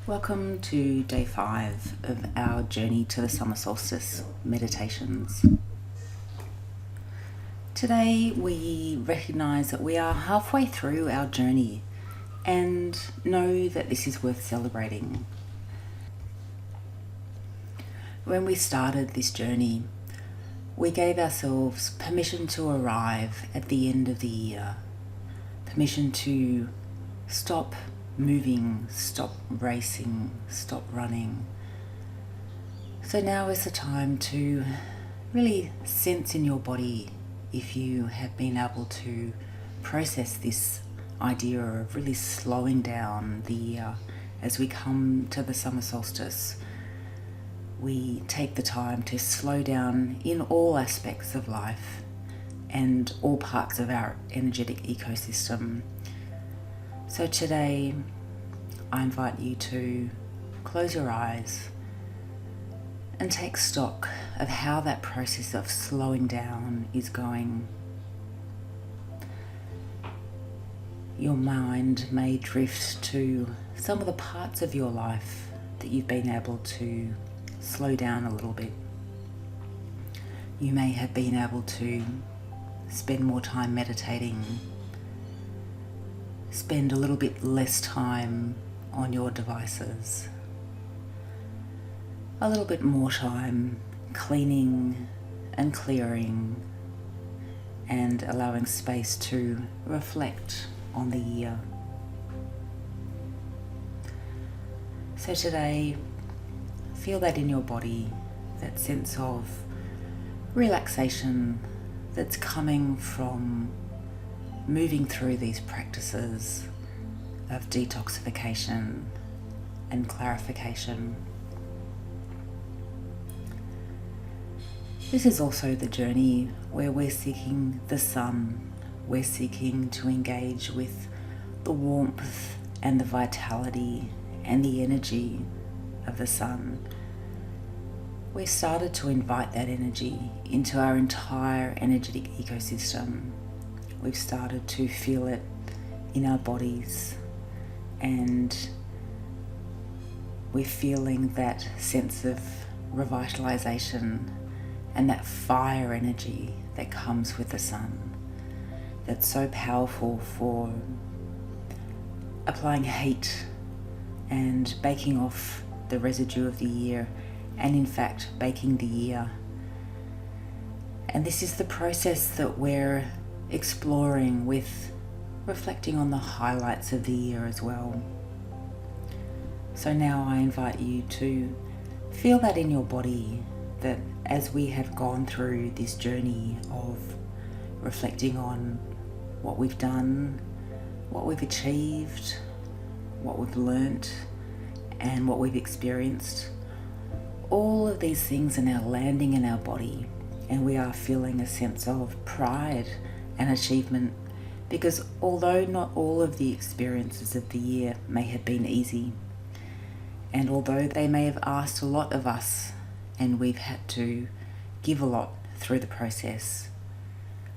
Welcome to day 5 of our journey to the summer solstice meditations. Today we recognize that we are halfway through our journey and know that this is worth celebrating. When we started this journey, we gave ourselves permission to arrive at the end of the year, permission to stop moving, stop racing, stop running. So now is the time to really sense in your body if you have been able to process this idea of really slowing down the year. As we come to the summer solstice, we take the time to slow down in all aspects of life and all parts of our energetic ecosystem. So today, I invite you to close your eyes and take stock of how that process of slowing down is going. Your mind may drift to some of the parts of your life that you've been able to slow down a little bit. You may have been able to spend more time meditating, spend a little bit less time on your devices, a little bit more time cleaning and clearing and allowing space to reflect on the year. So today, feel that in your body, that sense of relaxation that's coming from moving through these practices of detoxification and clarification. This is also the journey where we're seeking the sun. We're seeking to engage with the warmth and the vitality and the energy of the sun. We've started to invite that energy into our entire energetic ecosystem. We've started to feel it in our bodies, and we're feeling that sense of revitalization and that fire energy that comes with the sun, that's so powerful for applying heat and baking off the residue of the year, and in fact baking the year. And this is the process that we're exploring with reflecting on the highlights of the year as well. So now I invite you to feel that in your body, that as we have gone through this journey of reflecting on what we've done, what we've achieved, what we've learnt, and what we've experienced, all of these things are now landing in our body, and we are feeling a sense of pride and achievement, because although not all of the experiences of the year may have been easy, and although they may have asked a lot of us and we've had to give a lot through the process,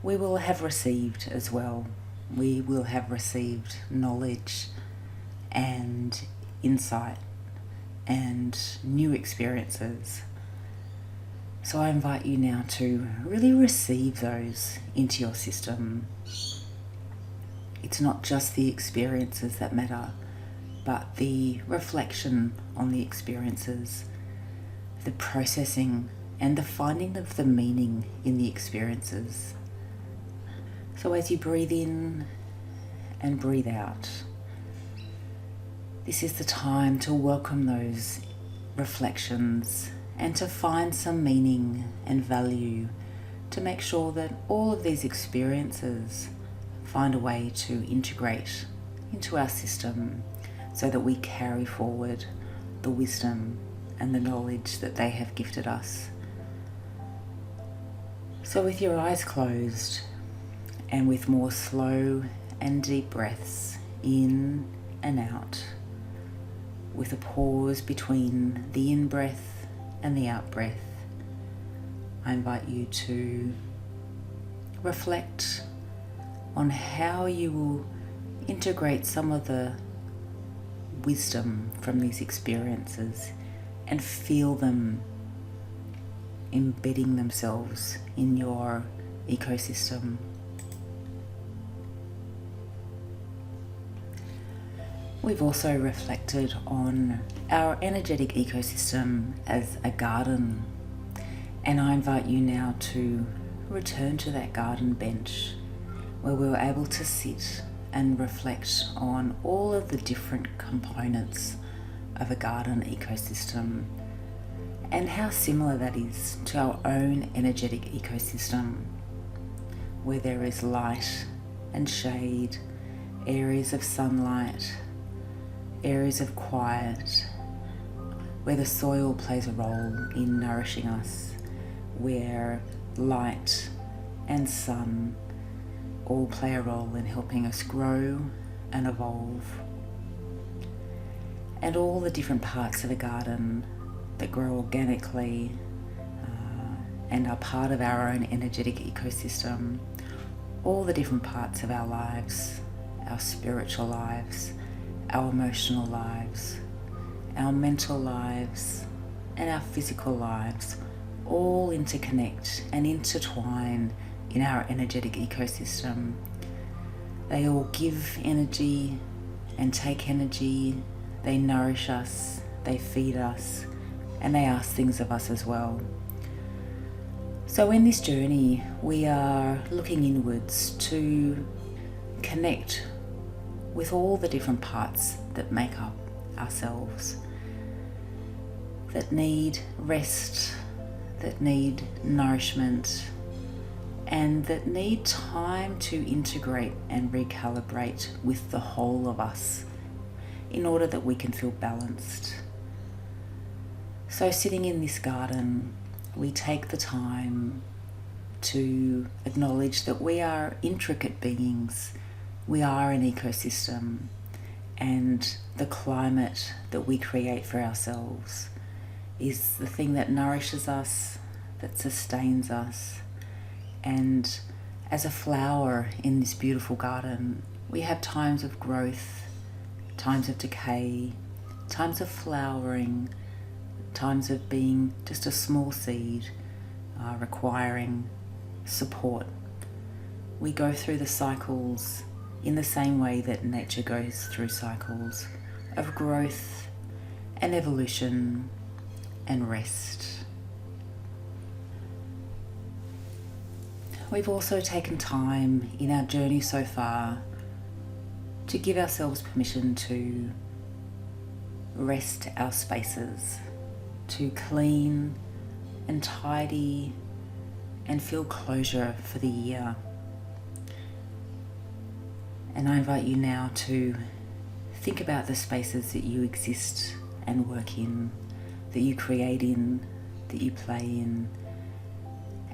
we will have received as well. We will have received knowledge and insight and new experiences. So I invite you now to really receive those into your system. It's not just the experiences that matter, but the reflection on the experiences, the processing and the finding of the meaning in the experiences. So as you breathe in and breathe out, this is the time to welcome those reflections and to find some meaning and value, to make sure that all of these experiences find a way to integrate into our system so that we carry forward the wisdom and the knowledge that they have gifted us. So with your eyes closed and with more slow and deep breaths in and out, with a pause between the in-breath and the out-breath, I invite you to reflect on how you will integrate some of the wisdom from these experiences and feel them embedding themselves in your ecosystem. We've also reflected on our energetic ecosystem as a garden, and I invite you now to return to that garden bench where we were able to sit and reflect on all of the different components of a garden ecosystem and how similar that is to our own energetic ecosystem, where there is light and shade, areas of sunlight, areas of quiet, where the soil plays a role in nourishing us, where light and sun all play a role in helping us grow and evolve. And all the different parts of a garden that grow organically and are part of our own energetic ecosystem, all the different parts of our lives, our spiritual lives, our emotional lives, our mental lives, and our physical lives, all interconnect and intertwine in our energetic ecosystem. They all give energy and take energy. They nourish us, they feed us, and they ask things of us as well. So in this journey, we are looking inwards to connect with all the different parts that make up ourselves, that need rest, that need nourishment, and that need time to integrate and recalibrate with the whole of us in order that we can feel balanced. So sitting in this garden, we take the time to acknowledge that we are intricate beings. We are an ecosystem, and the climate that we create for ourselves is the thing that nourishes us, that sustains us. And as a flower in this beautiful garden, we have times of growth, times of decay, times of flowering, times of being just a small seed, requiring support. We go through the cycles in the same way that nature goes through cycles of growth and evolution and rest. We've also taken time in our journey so far to give ourselves permission to rest our spaces, to clean and tidy and feel closure for the year. And I invite you now to think about the spaces that you exist and work in, that you create in, that you play in,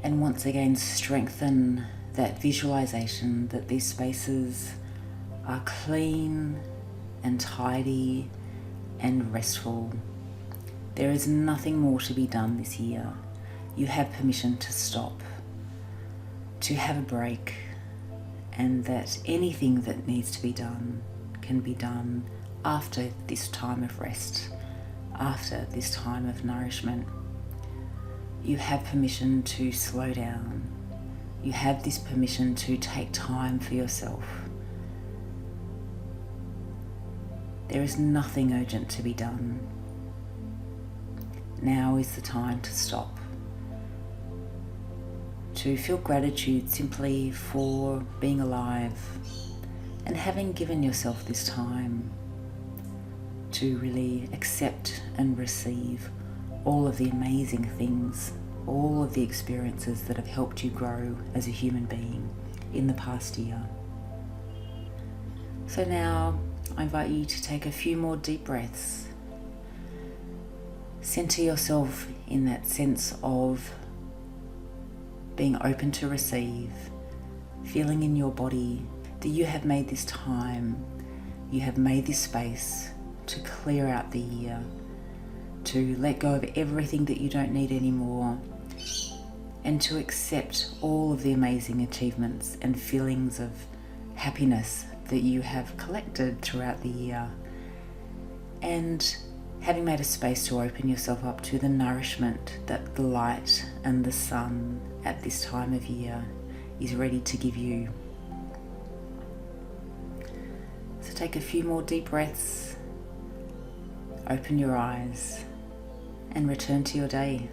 and once again strengthen that visualization that these spaces are clean and tidy and restful. There is nothing more to be done this year. You have permission to stop, to have a break, and that anything that needs to be done can be done after this time of rest, after this time of nourishment. You have permission to slow down. You have this permission to take time for yourself. There is nothing urgent to be done. Now is the time to stop, to feel gratitude simply for being alive and having given yourself this time to really accept and receive all of the amazing things, all of the experiences that have helped you grow as a human being in the past year. So now I invite you to take a few more deep breaths. Center yourself in that sense of being open to receive, feeling in your body that you have made this time, you have made this space to clear out the year, to let go of everything that you don't need anymore, and to accept all of the amazing achievements and feelings of happiness that you have collected throughout the year. and having made a space to open yourself up to the nourishment that the light and the sun at this time of year is ready to give you. So take a few more deep breaths, open your eyes, and return to your day.